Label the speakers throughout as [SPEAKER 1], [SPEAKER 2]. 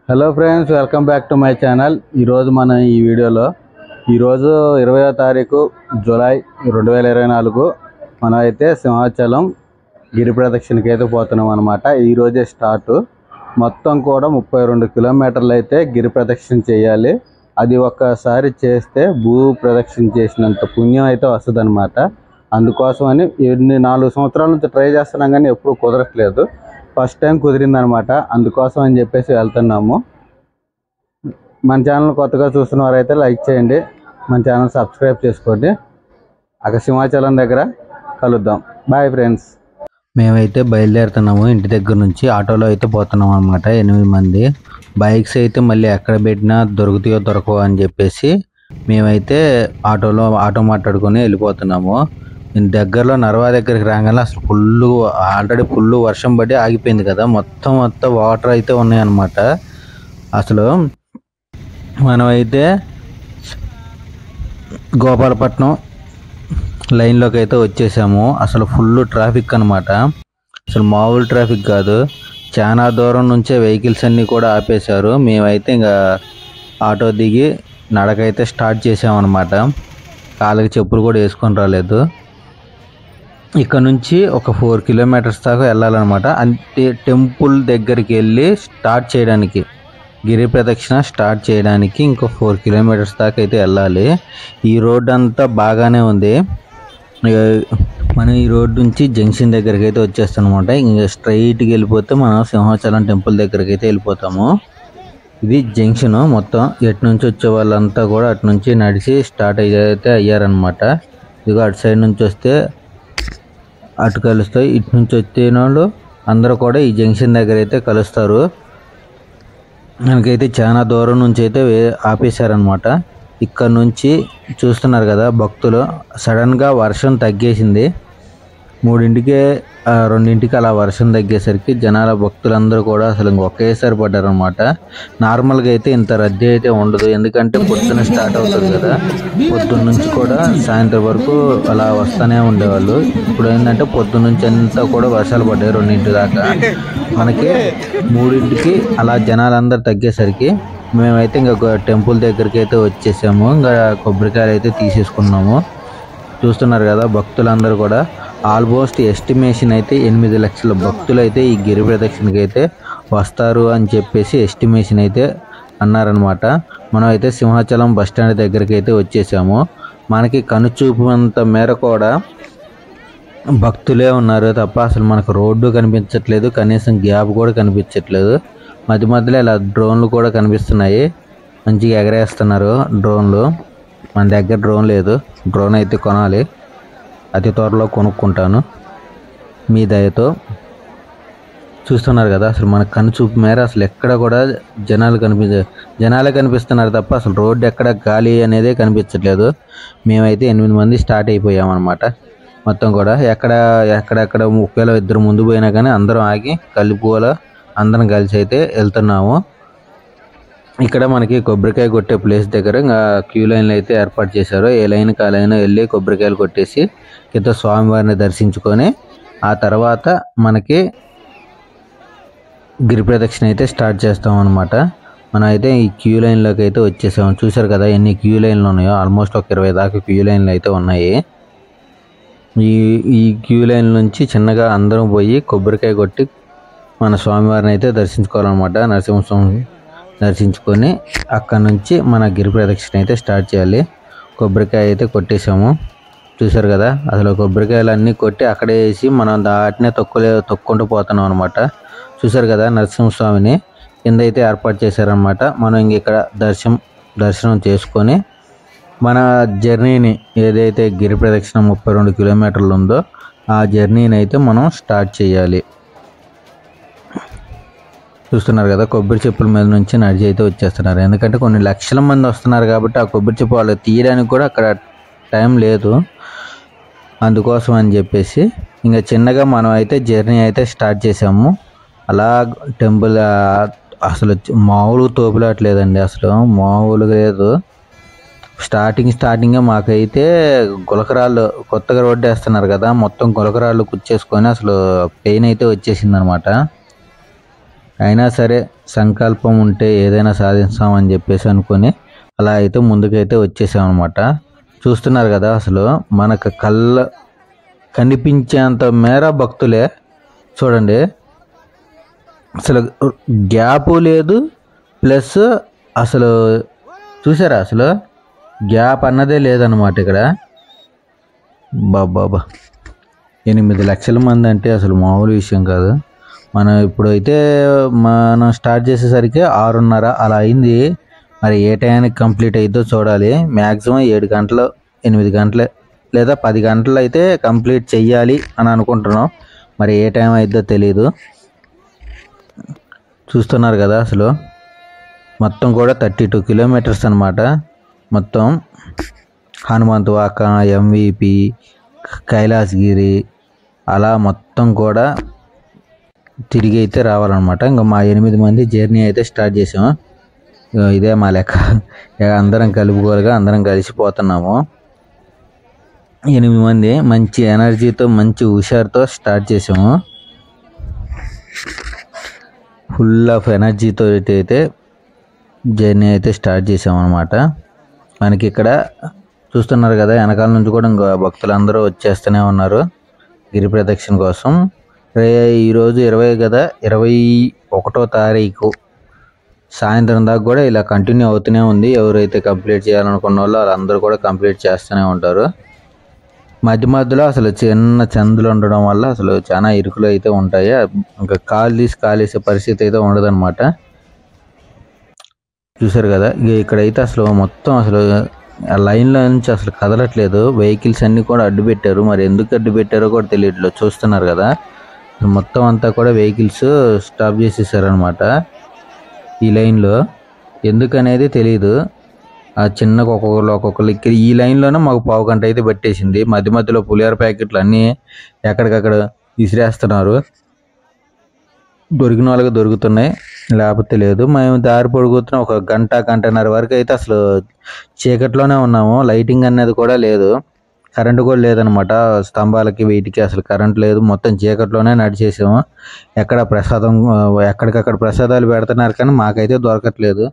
[SPEAKER 1] Hello friends, welcome back to my channel. ఈరోజు మనం ఈ వీడియోలో ఈరోజు 20వ తారీఖు జూలై 2024 మనం అయితే సింహాచలం గిరి ప్రదక్షిణకి అయితే పోతున్నాం అనమాట. ఈరోజే స్టార్ట్. మొత్తం కూడా 32 కిలోమీటర్లు అయితే గిరి ప్రదక్షిణ చేయాలి. అది ఒక్కసారి చేస్తే భూ ప్రదక్షిణ చేసినంత పుణ్యం అయితే వస్తుంది అనమాట. అందుకోసమని 4 సంవత్సరాల నుంచి ట్రై చేస్తున్నాం కానీ ఎప్పుడు కుదరట్లేదు. ఫస్ట్ టైం కుదిరిందనమాట. అందుకోసం అని చెప్పేసి వెళ్తున్నాము. మన ఛానల్ కొత్తగా చూస్తున్న వారైతే లైక్ చేయండి, మన ఛానల్ సబ్స్క్రైబ్ చేసుకోండి. అక్కడ సింహాచలం దగ్గర కలుద్దాం. Bye friends. మేమైతే బయలుదేరుతున్నాము. ఇంటి దగ్గర నుంచి ఆటోలో అయితే పోతున్నాం అనమాట. 8 మంది. బైక్స్ అయితే మళ్ళీ ఎక్కడ పెట్టినా దొరుకుతాయో దొరకవో అని చెప్పేసి మేమైతే ఆటో మాట్లాడుకొని వెళ్ళిపోతున్నాము. దగ్గరలో నర్వా దగ్గరికి రాగానే అసలు ఆల్రెడీ ఫుల్ వర్షం పడి ఆగిపోయింది కదా. మొత్తం వాటర్ అయితే ఉన్నాయన్నమాట. అసలు మనమైతే గోపాలపట్నం లైన్లోకి అయితే వచ్చేసాము. అసలు ఫుల్ ట్రాఫిక్ అనమాట. అసలు మామూలు ట్రాఫిక్ కాదు. చాలా దూరం నుంచే వెహికల్స్ అన్నీ కూడా ఆపేశారు. మేమైతే ఇంకా ఆటో దిగి నడకైతే స్టార్ట్ చేసామన్నమాట. కాళ్ళకి చెప్పులు కూడా వేసుకొని రాలేదు. ఇక్కడ నుంచి ఒక 4 కిలోమీటర్స్ దాకా వెళ్ళాలన్నమాట. అంటే టెంపుల్ దగ్గరికి వెళ్ళి స్టార్ట్ చేయడానికి, గిరి ప్రదక్షిణ స్టార్ట్ చేయడానికి ఇంకో 4 కిలోమీటర్స్ దాకా అయితే వెళ్ళాలి. ఈ రోడ్ అంతా బాగానే ఉంది. మనం ఈ రోడ్ నుంచి జంక్షన్ దగ్గరికి అయితే వచ్చేస్తాం అనమాట. ఇంకా స్ట్రైట్గా వెళ్ళిపోతే మనం సింహాచలం టెంపుల్ దగ్గరికి అయితే వెళ్ళిపోతాము. ఇది జంక్షన్. మొత్తం ఎటు నుంచి వచ్చే వాళ్ళంతా కూడా అటు నుంచి నడిచి స్టార్ట్ అయితే అయ్యారనమాట. ఇదిగో అటు సైడ్ నుంచి వస్తే అటు కలుస్తాయి, ఇటు నుంచి వచ్చిన వాళ్ళు అందరూ కూడా ఈ జంక్షన్ దగ్గర అయితే కలుస్తారు. మనకైతే చాలా దూరం నుంచి అయితే ఆపేశారనమాట. ఇక్కడ నుంచి చూస్తున్నారు కదా భక్తులు. సడన్గా వర్షం తగ్గేసింది. 3ంటికి 2ంటికి అలా వర్షం తగ్గేసరికి భక్తులందరూ కూడా అసలు ఒకేసారి పడ్డారనమాట. నార్మల్గా అయితే ఇంత రద్దీ అయితే ఉండదు, ఎందుకంటే పొద్దున్న స్టార్ట్ అవుతుంది కదా. పొద్దున్న నుంచి కూడా సాయంత్రం వరకు అలా వస్తూనే ఉండేవాళ్ళు. ఇప్పుడు ఏంటంటే పొద్దున్న నుంచి అంతా కూడా వర్షాలు పడ్డాయి 2ంటి దాకా. మనకి 3ంటికి అలా జనాలందరూ తగ్గేసరికి మేమైతే ఇంకా టెంపుల్ దగ్గరికి అయితే వచ్చేసాము. ఇంకా కొబ్బరికాయలు అయితే తీసేసుకున్నాము. చూస్తున్నారు కదా భక్తులందరూ కూడా ఆల్మోస్ట్ ఎస్టిమేషన్ అయితే 8 లక్షల భక్తులు అయితే ఈ గిరి ప్రదక్షిణకి అయితే వస్తారు అని చెప్పేసి ఎస్టిమేషన్ అయితే అన్నారనమాట. మనం అయితే సింహాచలం బస్టాండ్ దగ్గరికి అయితే వచ్చేసాము. మనకి కనుచూపునంత మేర కూడా భక్తులే ఉన్నారు తప్ప అసలు మనకు రోడ్డు కనిపించట్లేదు, కనీసం గ్యాప్ కూడా కనిపించట్లేదు. మధ్యలో ఇలా డ్రోన్లు కూడా కనిపిస్తున్నాయి. మంచిగా ఎగరేస్తున్నారు డ్రోన్లు. మన దగ్గర డ్రోన్ లేదు. డ్రోన్ అయితే కొనాలి. అతి త్వరలో కొనుక్కుంటాను మీ దయతో. చూస్తున్నారు కదా అసలు మన కనుచూపు మేర అసలు ఎక్కడ కూడా జనాలే కనిపిస్తున్నారు తప్ప అసలు రోడ్డు ఎక్కడ గాలి అనేది కనిపించట్లేదు. మేమైతే 8 మంది స్టార్ట్ అయిపోయామన్నమాట. మొత్తం కూడా ఎక్కడెక్కడ ఒకవేళ 2 ముందు పోయినా కానీ అందరం ఆగి అందరం కలిసి అయితే వెళ్తున్నాము. ఇక్కడ మనకి కొబ్బరికాయ కొట్టే ప్లేస్ దగ్గర ఇంకా క్యూ లైన్లు అయితే ఏర్పాటు చేశారు. ఏ లైన్కి ఆ లైన్ వెళ్ళి కొబ్బరికాయలు కొట్టేసి కింద స్వామివారిని దర్శించుకొని ఆ తర్వాత మనకి గిరి ప్రదక్షిణ అయితే స్టార్ట్ చేస్తాం అనమాట. మనం అయితే ఈ క్యూ లైన్లోకి అయితే వచ్చేసాము. చూసారు కదా ఎన్ని క్యూ లైన్లు ఉన్నాయో. ఆల్మోస్ట్ ఒక 20 దాకా క్యూ లైన్లు అయితే ఉన్నాయి. ఈ క్యూ లైన్ నుంచి చిన్నగా అందరం పోయి కొబ్బరికాయ కొట్టి మన స్వామివారిని అయితే దర్శించుకోవాలన్నమాట. నరసింహస్వామి దర్శించుకొని అక్కడ నుంచి మన గిరి ప్రదక్షిణ అయితే స్టార్ట్ చేయాలి. కొబ్బరికాయ అయితే కొట్టేసాము. చూసారు కదా అసలు కొబ్బరికాయలు అన్నీ కొట్టి అక్కడే వేసి మనం దాటినే తొక్కుంటూ పోతున్నాం అనమాట. చూసారు కదా నరసింహస్వామిని కింద అయితే ఏర్పాటు చేశారనమాట. మనం ఇంక ఇక్కడ దర్శనం చేసుకొని మన జర్నీని ఏదైతే గిరి ప్రదక్షిణ 32 కిలోమీటర్లు ఉందో ఆ జర్నీని అయితే మనం స్టార్ట్ చేయాలి. చూస్తున్నారు కదా కొబ్బరి చెప్పుల మీద నుంచి నడిచి అయితే వచ్చేస్తున్నారు. ఎందుకంటే కొన్ని లక్షల మంది వస్తున్నారు కాబట్టి ఆ కొబ్బరి చెప్పు వాళ్ళు తీయడానికి కూడా అక్కడ టైం లేదు. అందుకోసం అని చెప్పేసి ఇంకా చిన్నగా మనం అయితే జర్నీ అయితే స్టార్ట్ చేసాము. అలా టెంపుల్ అసలు మామూలుగా తోపులాట్లేదండి, అసలు మామూలుగా లేదు. స్టార్టింగే మాకైతే గులకరాళ్ళు కొత్తగా రోడ్డు వేస్తున్నారు కదా, మొత్తం గులకరాళ్ళు కుచ్చేసుకొని అసలు పెయిన్ అయితే వచ్చేసింది అనమాట. అయినా సరే సంకల్పం ఉంటే ఏదైనా సాధిస్తామని చెప్పేసి అనుకొని అలా అయితే ముందుకైతే వచ్చేసామన్నమాట. చూస్తున్నారు కదా, అసలు మనకు కనిపించేంత మేర భక్తులే. చూడండి, అసలు గ్యాపు లేదు, ప్లస్ అసలు చూసారా, అసలు గ్యాప్ అన్నదే లేదన్నమాట ఇక్కడ. బాబా 8 లక్షల మంది అంటే అసలు మామూలు విషయం కాదు. మనం స్టార్ట్ చేసేసరికి 6:30 అలా అయింది. మరి ఏ టైంకి కంప్లీట్ అయిద్దో చూడాలి. మ్యాక్సిమం 7 గంటలు 8 గంటలు లేదా 10 గంటలు అయితే కంప్లీట్ చెయ్యాలి అని అనుకుంటున్నాం. మరి ఏ టైం అయిద్దో తెలీదు. చూస్తున్నారు కదా, అసలు మొత్తం కూడా 32 కిలోమీటర్స్ అనమాట. మొత్తం హనుమంత్ వాక, MVP, కైలాసగిరి అలా మొత్తం కూడా తిరిగి అయితే రావాలన్నమాట. ఇంకా మా 8 మంది జర్నీ అయితే స్టార్ట్ చేసాము. ఇదే మా లెక్క. అందరం కలుపుకోలుగా అందరం కలిసిపోతున్నాము. 8 మంది మంచి ఎనర్జీతో మంచి హుషారుతో స్టార్ట్ చేసాము. ఫుల్ ఆఫ్ ఎనర్జీతో అయితే జర్నీ అయితే స్టార్ట్ చేసాము అనమాట. మనకి ఇక్కడ చూస్తున్నారు కదా, వెనకాల నుంచి కూడా ఇంకా భక్తులందరూ వచ్చేస్తూనే ఉన్నారు గిరి ప్రదక్షిణ కోసం. ఈరోజు 20 కదా, 21వ తారీఖు సాయంత్రం దాకా కూడా ఇలా కంటిన్యూ అవుతూనే ఉంది. ఎవరైతే కంప్లీట్ చేయాలనుకున్న వాళ్ళందరూ కూడా కంప్లీట్ చేస్తూనే ఉంటారు. మధ్య మధ్యలో అసలు చిన్న చందులు ఉండడం వల్ల అసలు చాలా ఇరుకులు అయితే ఉంటాయి. ఇంకా కాలేసే పరిస్థితి అయితే ఉండదన్నమాట. చూసారు కదా, ఇక్కడైతే అసలు మొత్తం అసలు ఆ లైన్లో నుంచి అసలు కదలట్లేదు. వెహికల్స్ అన్నీ కూడా అడ్డు పెట్టారు. మరి ఎందుకు అడ్డు పెట్టారో కూడా తెలియట్లేదు. చూస్తున్నారు కదా, మొత్తం అంతా కూడా వెహికల్స్ స్టాప్ చేసేసారనమాట ఈ లైన్లో. ఎందుకనేది తెలియదు. ఆ చిన్నగా ఒక్కొక్కరు ఇక్కడ ఈ లైన్లోనే మాకు 1/2 గంట అయితే పట్టేసింది. మధ్య మధ్యలో పులిహోర ప్యాకెట్లు అన్నీ ఎక్కడికక్కడ విసిరేస్తున్నారు. దొరికిన వాళ్ళకి దొరుకుతున్నాయి, లేకపోతే లేదు. మేము దారి పొడుగుతున్న 1 గంటన్నర వరకు అయితే అసలు చీకట్లోనే ఉన్నాము. లైటింగ్ అనేది కూడా లేదు, కరెంటు కూడా లేదనమాట. స్తంభాలకి వీటికి అసలు కరెంట్ లేదు. మొత్తం చీకట్లోనే నడిచేసాము. ఎక్కడికక్కడ ప్రసాదాలు పెడుతున్నారు కానీ మాకైతే దొరకట్లేదు.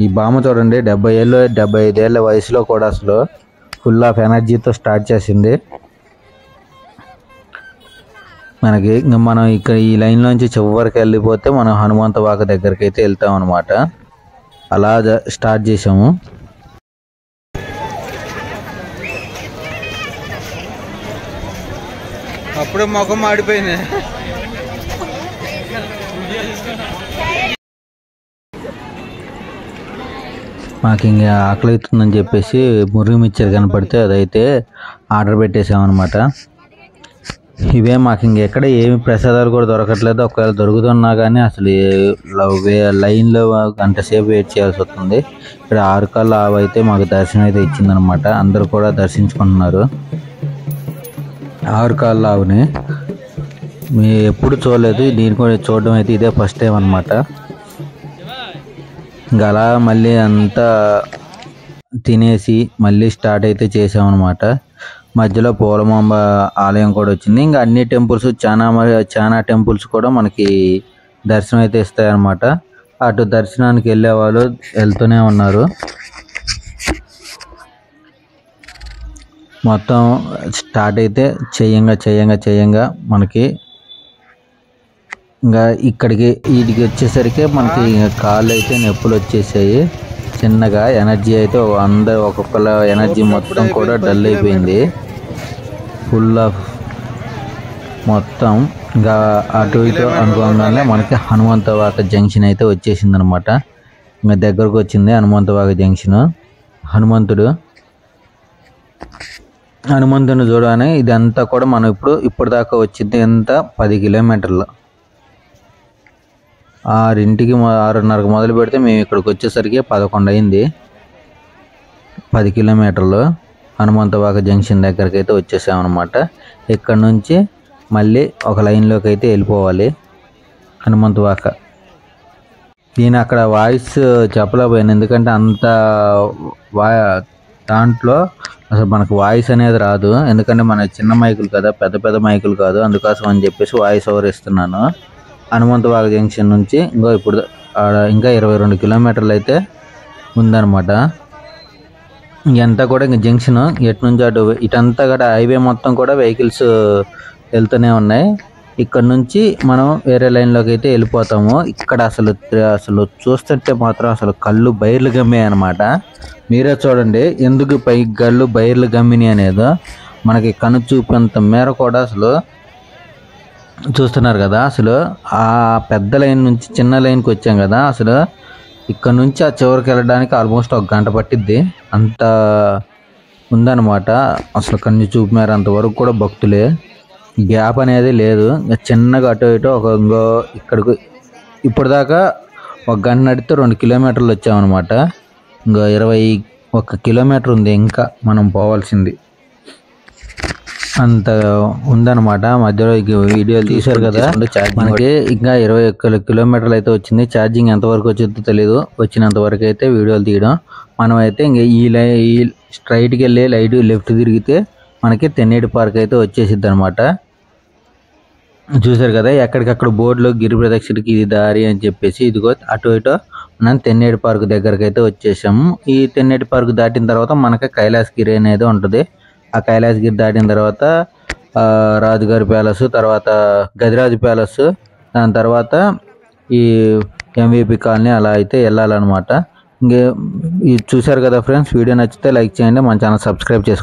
[SPEAKER 1] ఈ బామ్మ చూడండి, 75 ఏళ్ళ వయసులో కూడా అసలు ఫుల్ ఆఫ్ ఎనర్జీతో స్టార్ట్ చేసింది. మనకి ఇంకా మనం ఇక్కడ ఈ లైన్లోంచి చివరికి వెళ్ళిపోతే మనం హనుమంత వాక దగ్గరికి అయితే వెళ్తాం అనమాట. అలా స్టార్ట్ చేసాము.
[SPEAKER 2] అప్పుడే ముఖం మాడిపోయింది.
[SPEAKER 1] మాకు ఇంకా ఆకలి అవుతుందని చెప్పేసి మురుగు మిక్చర్ కనపడితే అదైతే ఆర్డర్ పెట్టేసామన్నమాట. ఇవే మాకు ఇంకెక్కడ ఏమి ప్రసాదాలు కూడా దొరకట్లేదు. ఒకవేళ దొరుకుతున్నా కానీ అసలు లైన్లో గంట సేపు వెయిట్ చేయాల్సి వస్తుంది. ఇక్కడ 6 కల్లా ఆవు అయితే మాకు దర్శనం అయితే ఇచ్చిందనమాట. అందరూ కూడా దర్శించుకుంటున్నారు 6 కాళ్ళ ఆవుని. మేము ఎప్పుడు చూడలేదు, దీన్ని కూడా చూడడం అయితే ఇదే ఫస్ట్ టైం అనమాట. ఇంకా అలా మళ్ళీ అంతా తినేసి మళ్ళీ స్టార్ట్ అయితే చేసామన్నమాట. మధ్యలో పోలమాంబ ఆలయం కూడా వచ్చింది. ఇంకా అన్ని టెంపుల్స్ చాలా టెంపుల్స్ కూడా మనకి దర్శనం అయితే ఇస్తాయన్నమాట. అటు దర్శనానికి వెళ్ళే వాళ్ళు వెళ్తూనే ఉన్నారు. మొత్తం స్టార్ట్ అయితే చేయంగా మనకి ఇంకా వీటికి వచ్చేసరికి మనకి కాళ్ళు అయితే నొప్పులు వచ్చేసాయి. చిన్నగా ఎనర్జీ అయితే ఒక్కొక్కళ్ళ ఎనర్జీ మొత్తం కూడా డల్ అయిపోయింది. ఫుల్ ఆఫ్ మొత్తం ఇంకా అటు ఇటు అనుకోగానే మనకి హనుమంతవాక జంక్షన్ అయితే వచ్చేసింది అనమాట. ఇంకా దగ్గరకు వచ్చింది హనుమంతవాక జంక్షన్. హనుమంతుని చూడగానే ఇదంతా కూడా మనం ఇప్పుడు దాకా వచ్చింది ఎంత 10 కిలోమీటర్లు. 6:30కి మొదలు పెడితే మేము ఇక్కడికి వచ్చేసరికి 11 అయింది. 10 కిలోమీటర్లు హనుమంతవాక జంక్షన్ దగ్గరికి అయితే వచ్చేసామన్నమాట. ఇక్కడ నుంచి మళ్ళీ ఒక లైన్లోకి అయితే వెళ్ళిపోవాలి హనుమంతవాక. నేను అక్కడ వాయిస్ చెప్పలేకపోయాను, ఎందుకంటే అంత దాంట్లో అసలు మనకు వాయిస్ అనేది రాదు. ఎందుకంటే మన చిన్న మైకులు కదా, పెద్ద మైకులు కాదు. అందుకోసం అని చెప్పేసి వాయిస్ ఓవర్ ఇస్తున్నాను. హనుమంతవాగ జంక్షన్ నుంచి ఇప్పుడు ఇంకా 22 కిలోమీటర్లు అయితే ఉందన్నమాట. ఇదంతా కూడా ఇంకా జంక్షన్ ఎటు నుంచి అటు ఇటంతా కూడా హైవే మొత్తం కూడా వెహికల్స్ వెళ్తూనే ఉన్నాయి. ఇక్కడ నుంచి మనం వేరే లైన్లోకి అయితే వెళ్ళిపోతాము. ఇక్కడ అసలు చూస్తుంటే మాత్రం అసలు కళ్ళు బైర్లు గమ్మే అనమాట. మీరే చూడండి ఎందుకు కళ్ళు బైర్లు గమ్మిని అనేది. మనకి కను చూపేంత మేర కూడా అసలు చూస్తున్నారు కదా. అసలు ఆ పెద్ద లైన్ నుంచి చిన్న లైన్కి వచ్చాం కదా. అసలు ఇక్కడ నుంచి ఆ చివరికి వెళ్ళడానికి ఆల్మోస్ట్ 1 గంట పట్టిద్ది. అంత ఉందన్నమాట. అసలు కన్ను చూపు మేర అంతవరకు కూడా భక్తులే, గ్యాప్ అనేది లేదు. చిన్నగా అటు ఇటు ఇంకో ఇక్కడికి ఇప్పుడు దాకా 1 గంట నడితే 2 కిలోమీటర్లు వచ్చామన్నమాట. ఇంకో 21 కిలోమీటర్ ఉంది ఇంకా మనం పోవాల్సింది. అంత ఉందన్నమాట. మధ్యలో వీడియోలు తీశారు కదా, మనకి ఇంకా 21 కిలోమీటర్లు అయితే వచ్చింది. ఛార్జింగ్ ఎంతవరకు వచ్చిందో తెలియదు. వచ్చినంత వరకు అయితే వీడియోలు తీయడం. మనం అయితే ఇంకా ఈ స్ట్రైట్కి వెళ్ళి లెఫ్ట్ తిరిగితే మనకి తెన్నేటి పార్క్ అయితే వచ్చేసిద్ది అనమాట. చూసారు కదా ఎక్కడికక్కడ బోర్డులో గిరి ప్రదక్షిణకి ఇది దారి అని చెప్పేసి. ఇదిగో అటు ఇటు మనం తెన్నేటి పార్క్ దగ్గరకు అయితే వచ్చేసాము. ఈ తెన్నేటి పార్క్ దాటిన తర్వాత మనకి కైలాసగిరి అనేది ఉంటుంది. ఆ కైలాసగిరి దాటిన తర్వాత రాజుగారి ప్యాలెస్, తర్వాత గదిరాజు ప్యాలెస్, దాని తర్వాత ఈ MVP కాలనీ అలా అయితే వెళ్ళాలన్నమాట. ఇంకే చూసారు కదా ఫ్రెండ్స్. వీడియో నచ్చితే లైక్ చేయండి, మన ఛానల్ సబ్స్క్రైబ్ చేసుకోండి.